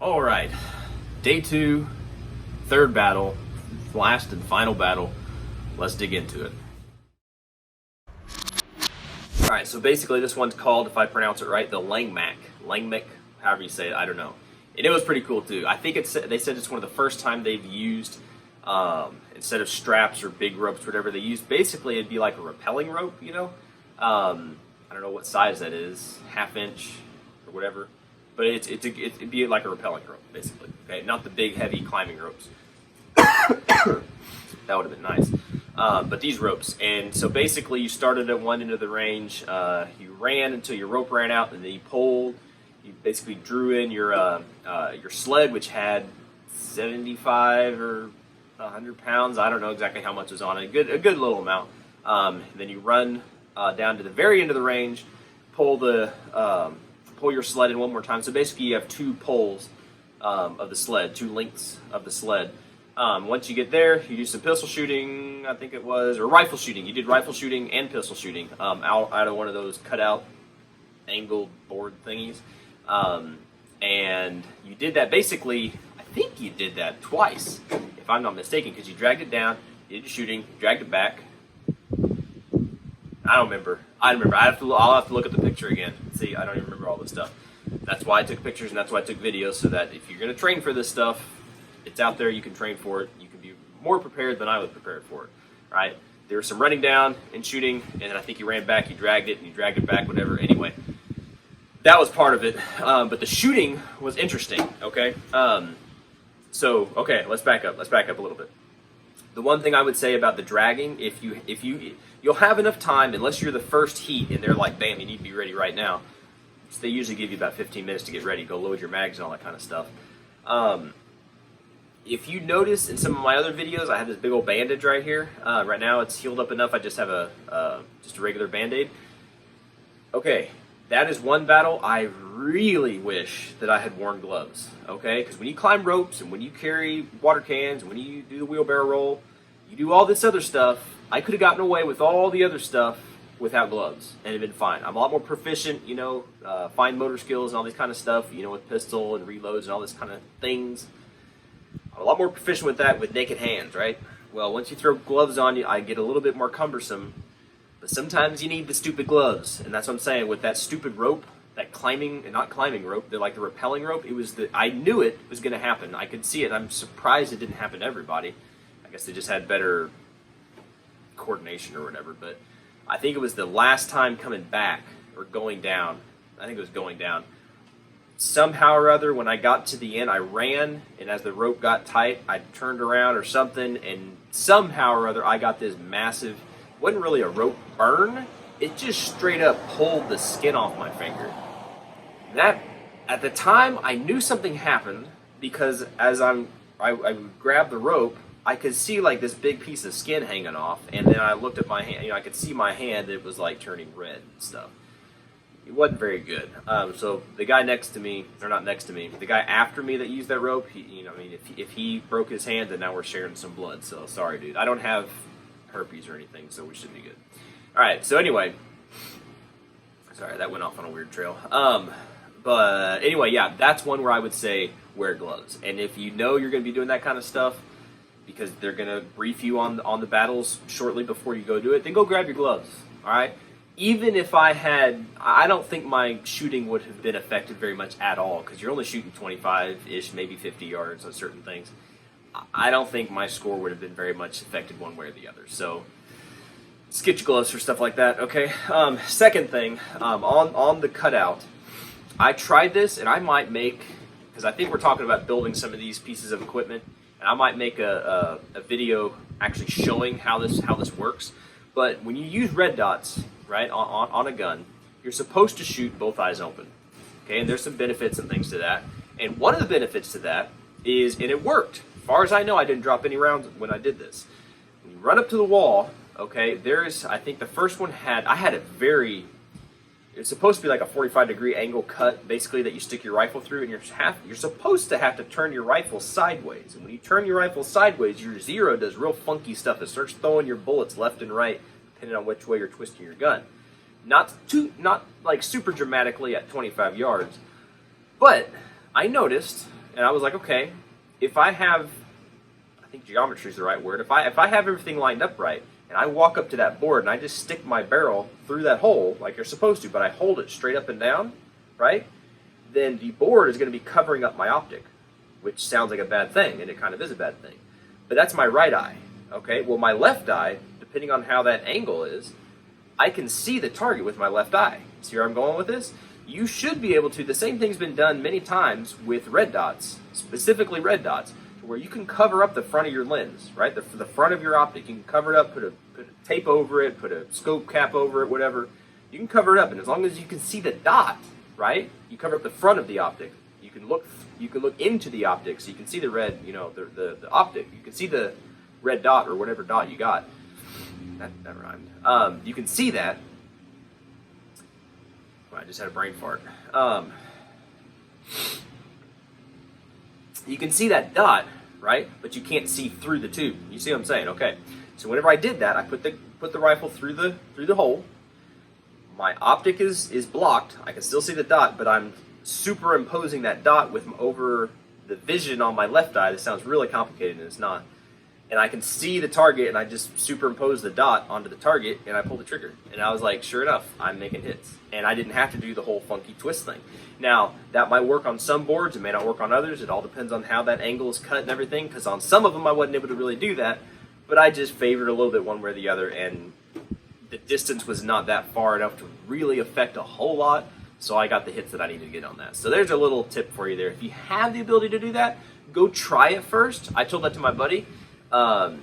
All right, day two, third battle, last and final battle. Let's dig into it. All right, so basically this one's called, if I pronounce it right, the Langmack, however you say it, I don't know. And it was pretty cool too. I think they said it's one of the first time they've used, instead of straps or big ropes, whatever they used, basically it'd be like a rappelling rope, you know? I don't know what size that is, 1/2 inch or whatever. But it'd be like a rappelling rope, basically. Okay, not the big, heavy climbing ropes. That would have been nice. But these ropes, and so basically, you started at one end of the range. You ran until your rope ran out, and then you pulled. You basically drew in your sled, which had 75 or 100 pounds. I don't know exactly how much was on it. A good little amount. Then you run down to the very end of the range, pull your sled in one more time. So basically you have two poles of the sled, two lengths of the sled. Once you get there, you do some pistol shooting, I think it was, or rifle shooting. You did rifle shooting and pistol shooting out of one of those cutout angled board thingies. And you did that basically, I think you did that twice, if I'm not mistaken, because you dragged it down, you did your shooting, dragged it back. I don't remember. I'll have to look at the picture again. See, I don't even remember all this stuff. That's why I took pictures and that's why I took videos, so that if you're going to train for this stuff, it's out there, you can train for it. You can be more prepared than I was prepared for it, right? There was some running down and shooting, and then I think you ran back, you dragged it, and you dragged it back, whatever. Anyway, that was part of it. But the shooting was interesting, okay? Okay, let's back up. Let's back up a little bit. The one thing I would say about the dragging, you'll have enough time, unless you're the first heat and they're like, bam, you need to be ready right now. So they usually give you about 15 minutes to get ready, go load your mags and all that kind of stuff. If you notice in some of my other videos, I have this big old bandage right here. Right now it's healed up enough, I just have a regular Band-Aid. Okay, that is one battle I really wish that I had worn gloves, okay? Because when you climb ropes and when you carry water cans, when you do the wheelbarrow roll, you do all this other stuff, I could have gotten away with all the other stuff without gloves and it'd been fine. I'm a lot more proficient, fine motor skills and all this kind of stuff, with pistol and reloads and all this kind of things. I'm a lot more proficient with that with naked hands, right? Well, once you throw gloves on, I get a little bit more cumbersome. But sometimes you need the stupid gloves, and that's what I'm saying. With that stupid rope, that not climbing rope, they're like the rappelling rope, I knew it was going to happen. I could see it. I'm surprised it didn't happen to everybody. I guess they just had better coordination or whatever, but I think it was the last time coming back, or going down. I think it was going down. Somehow or other, when I got to the end, I ran, and as the rope got tight, I turned around or something, and somehow or other, I got this massive, wasn't really a rope burn, it just straight up pulled the skin off my finger. That, at the time, I knew something happened, because as I would grab the rope, I could see like this big piece of skin hanging off, and then I looked at my hand, I could see my hand, it was like turning red and stuff. It wasn't very good. So the guy next to me, or not next to me, the guy after me that used that rope, if he broke his hand, then now we're sharing some blood. So sorry, dude. I don't have herpes or anything, so we should be good. All right. So anyway, sorry, that went off on a weird trail. But anyway, yeah, that's one where I would say wear gloves. And if you know you're going to be doing that kind of stuff, because they're going to brief you on the battles shortly before you go do it, then go grab your gloves. All right. Even if I don't think my shooting would have been affected very much at all, because you're only shooting 25-ish, maybe 50 yards on certain things. I don't think my score would have been very much affected one way or the other. So just get your gloves for stuff like that, okay? Second thing, on the cutout, I tried this, and I might make, because I think we're talking about building some of these pieces of equipment, and I might make a video actually showing how this works. But when you use red dots, right, on a gun, you're supposed to shoot both eyes open, okay? And there's some benefits and things to that. And one of the benefits to that is, and it worked. As far as I know, I didn't drop any rounds when I did this. When you run up to the wall, okay, I think the first one it's supposed to be like a 45-degree angle cut, basically, that you stick your rifle through, and you're supposed to have to turn your rifle sideways. And when you turn your rifle sideways, your zero does real funky stuff. It starts throwing your bullets left and right, depending on which way you're twisting your gun. Not like super dramatically at 25 yards, but I noticed, And I was like, okay, if I have, I think geometry is the right word, if I have everything lined up right, and I walk up to that board and I just stick my barrel through that hole like you're supposed to, but I hold it straight up and down, right? Then the board is going to be covering up my optic, which sounds like a bad thing, and it kind of is a bad thing. But that's my right eye, okay? Well, my left eye, depending on how that angle is, I can see the target with my left eye. See where I'm going with this? You should be able to, the same thing's been done many times with red dots, specifically red dots, where you can cover up the front of your lens, right? The front of your optic. You can cover it up, put a tape over it, put a scope cap over it, whatever. You can cover it up, and as long as you can see the dot, right? You cover up the front of the optic. You can look into the optic, so you can see the red, the optic. You can see the red dot or whatever dot you got. That rhymed. You can see that. I just had a brain fart. You can see that dot, right? But you can't see through the tube. You see what I'm saying? Okay. So whenever I did that, I put the rifle through the hole. My optic is blocked. I can still see the dot, but I'm superimposing that dot over the vision on my left eye. This sounds really complicated, and it's not. And I can see the target, and I just superimpose the dot onto the target, and I pull the trigger. And I was like, sure enough, I'm making hits. And I didn't have to do the whole funky twist thing. Now, that might work on some boards. It may not work on others. It all depends on how that angle is cut and everything, because on some of them I wasn't able to really do that. But I just favored a little bit one way or the other, and the distance was not that far enough to really affect a whole lot. So I got the hits that I needed to get on that. So there's a little tip for you there. If you have the ability to do that, go try it first. I told that to my buddy that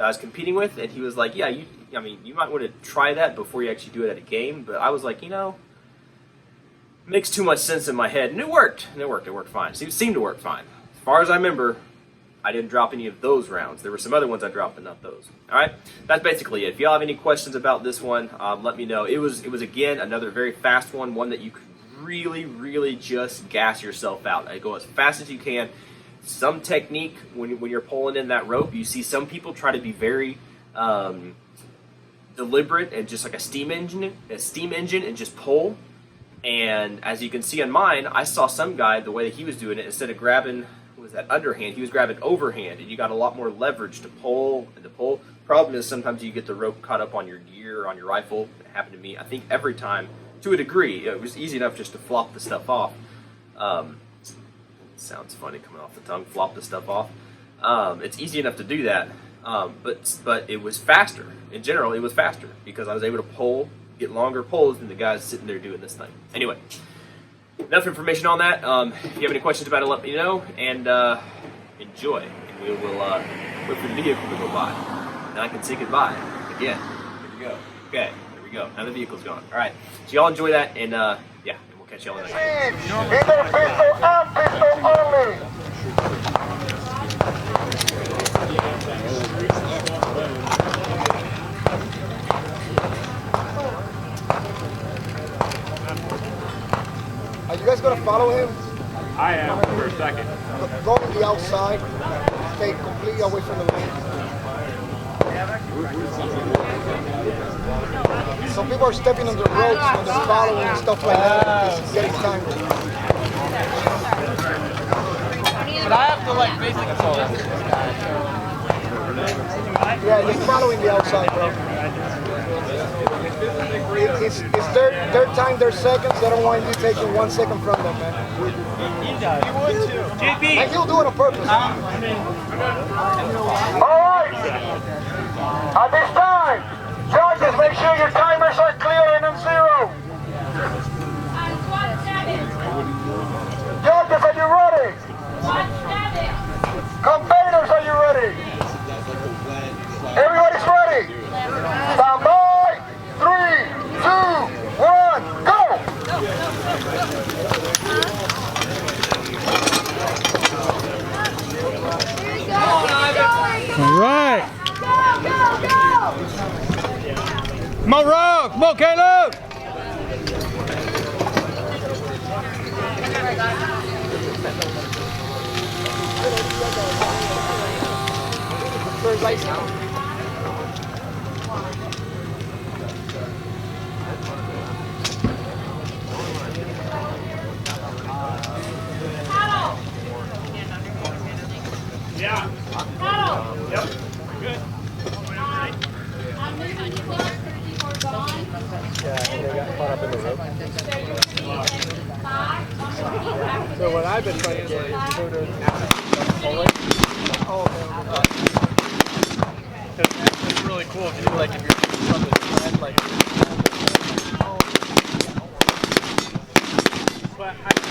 I was competing with, and he was like, yeah, you might want to try that before you actually do it at a game. But I was like, it makes too much sense in my head. And it worked. It worked fine. It seemed to work fine. As far as I remember, I didn't drop any of those rounds. There were some other ones I dropped, but not those. All right, that's basically it. If y'all have any questions about this one, let me know. It was again another very fast one that you could really, really just gas yourself out. Go as fast as you can. Some technique when you're pulling in that rope, you see some people try to be very deliberate and just like a steam engine and just pull. And as you can see on mine, I saw some guy, the way that he was doing it, instead of grabbing, what was that, underhand, he was grabbing overhand, and you got a lot more leverage to pull and to pull. Problem is sometimes you get the rope caught up on your gear or on your rifle. It happened to me, I think, every time, to a degree. It was easy enough just to flop the stuff off. Sounds funny coming off the tongue, flop the stuff off. It's easy enough to do that, but it was faster. In general, it was faster because I was able to get longer pulls than the guys sitting there doing this thing. Anyway, enough information on that. If you have any questions about it, let me know, and enjoy. And we will wait for the vehicle to go by. Now I can say goodbye again. Here we go. Okay, there we go. Now the vehicle's gone. All right, so y'all enjoy that, and yeah, and we'll catch y'all in the next one. Either pistol and pistol only. Are you guys gonna follow him? I am for a second. Go on the outside. Stay completely away from the lane. Some people are stepping on the ropes when they're following and stuff like that. It's getting tangled. But I have to like basically suggest this guy. Yeah, they're following the outside, bro. It's their time, their seconds. They don't want you taking 1 second from them, man. He does. He would too. JP. Like he'll do it on purpose. All right. At this time, judges, make sure your timers are clear and on zero. Judges, are you ready? Campaigners, are you ready? Everybody's ready. Stand by. 3, 2, 1, go! All right. Come on, Rogue. Come on, Caleb. Third lights now. Yeah. Yep. Good. So what I've been trying to get is you go to It's really cool if you like if you're from the sled, like. But